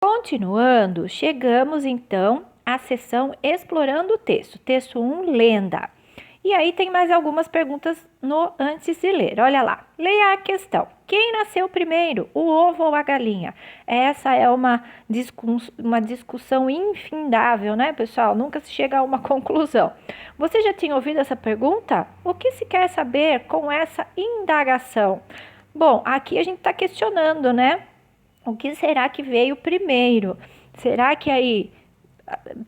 Continuando, chegamos então à seção Explorando o Texto, texto 1, Lenda. E aí tem mais algumas perguntas no antes de ler. Olha lá, leia a questão. Quem nasceu primeiro, o ovo ou a galinha? Essa é uma discussão infindável, né, pessoal? Nunca se chega a uma conclusão. Você já tinha ouvido essa pergunta? O que se quer saber com essa indagação? Bom, aqui a gente está questionando, né? O que será que veio primeiro? Será que aí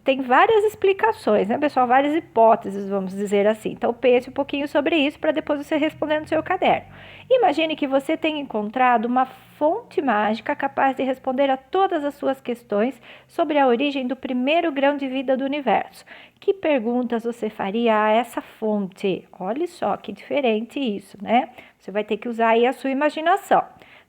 tem várias explicações, né, pessoal? Várias hipóteses, vamos dizer assim. Então, pense um pouquinho sobre isso para depois você responder no seu caderno. Imagine que você tenha encontrado uma fonte mágica capaz de responder a todas as suas questões sobre a origem do primeiro grão de vida do universo. Que perguntas você faria a essa fonte? Olha só que diferente isso, né? Você vai ter que usar aí a sua imaginação.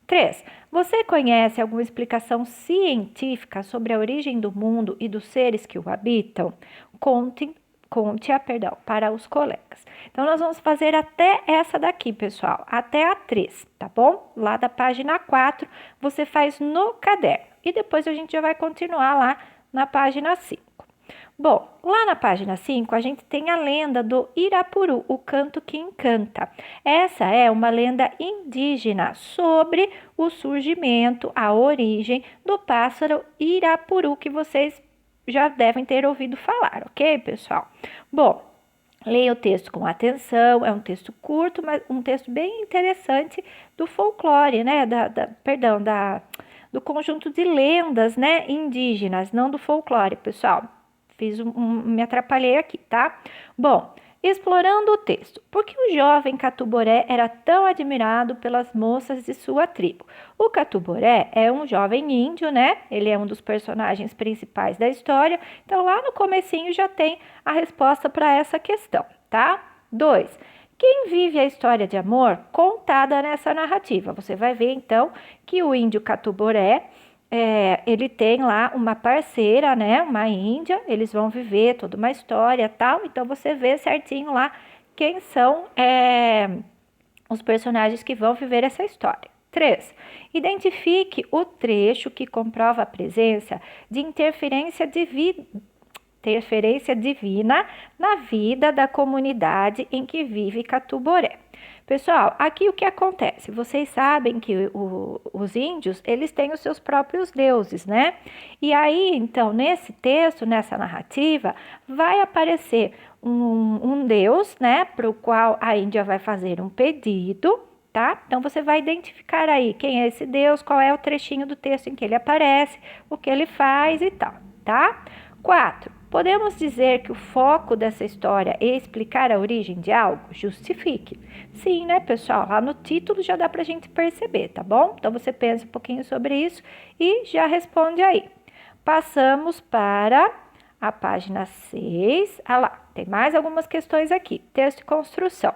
3. Você conhece alguma explicação científica sobre a origem do mundo e dos seres que o habitam? Conte-a, para os colegas. Então, nós vamos fazer até essa daqui, pessoal, até a 3, tá bom? Lá da página 4, você faz no caderno. E depois a gente já vai continuar lá na página 5. Bom, lá na página 5, a gente tem a lenda do Irapuru, o canto que encanta. Essa é uma lenda indígena sobre o surgimento, a origem do pássaro Irapuru, que vocês já devem ter ouvido falar, ok, pessoal? Bom, leia o texto com atenção, é um texto curto, mas um texto bem interessante do folclore, né? Do conjunto de lendas, né, indígenas, não do folclore, pessoal. Me atrapalhei aqui, tá? Bom, explorando o texto. Por que o jovem Catuboré era tão admirado pelas moças de sua tribo? O Catuboré é um jovem índio, né? Ele é um dos personagens principais da história. Então, lá no comecinho já tem a resposta para essa questão, tá? 2. Quem vive a história de amor contada nessa narrativa? Você vai ver, então, que o índio Catuboré ele tem lá uma parceira, né, uma índia, eles vão viver toda uma história tal, então você vê certinho lá quem são os personagens que vão viver essa história. 3. Identifique o trecho que comprova a presença de interferência divina na vida da comunidade em que vive Catuboré. Pessoal, aqui o que acontece? Vocês sabem que os índios, eles têm os seus próprios deuses, né? E aí, então, nesse texto, nessa narrativa, vai aparecer um deus, né? Para o qual a Índia vai fazer um pedido, tá? Então, você vai identificar aí quem é esse deus, qual é o trechinho do texto em que ele aparece, o que ele faz e tal, tá? 4. Podemos dizer que o foco dessa história é explicar a origem de algo? Justifique. Sim, né, pessoal? Lá no título já dá pra gente perceber, tá bom? Então, você pensa um pouquinho sobre isso e já responde aí. Passamos para a página 6. Ah lá, tem mais algumas questões aqui. Texto e construção.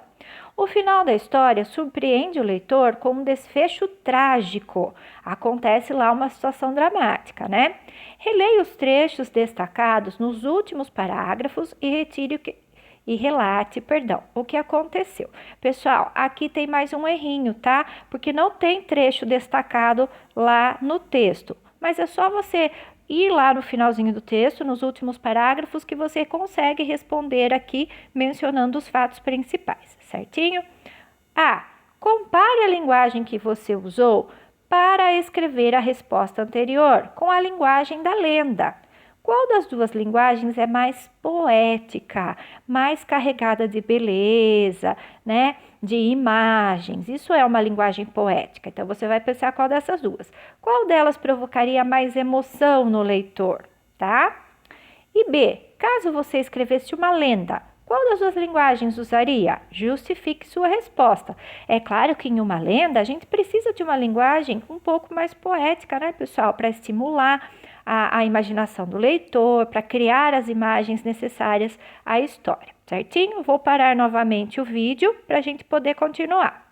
O final da história surpreende o leitor com um desfecho trágico. Acontece lá uma situação dramática, né? Releia os trechos destacados nos últimos parágrafos e relate, o que aconteceu. Pessoal, aqui tem mais um errinho, tá? Porque não tem trecho destacado lá no texto. Mas é só você ir lá no finalzinho do texto, nos últimos parágrafos, que você consegue responder aqui mencionando os fatos principais, certinho? A. Compare a linguagem que você usou para escrever a resposta anterior com a linguagem da lenda. Qual das duas linguagens é mais poética, mais carregada de beleza, né? De imagens? Isso é uma linguagem poética. Então, você vai pensar qual dessas duas. Qual delas provocaria mais emoção no leitor, tá? E B, caso você escrevesse uma lenda, qual das duas linguagens usaria? Justifique sua resposta. É claro que em uma lenda a gente precisa de uma linguagem um pouco mais poética, né, pessoal? Para estimular a imaginação do leitor, para criar as imagens necessárias à história, certinho? Vou parar novamente o vídeo para a gente poder continuar.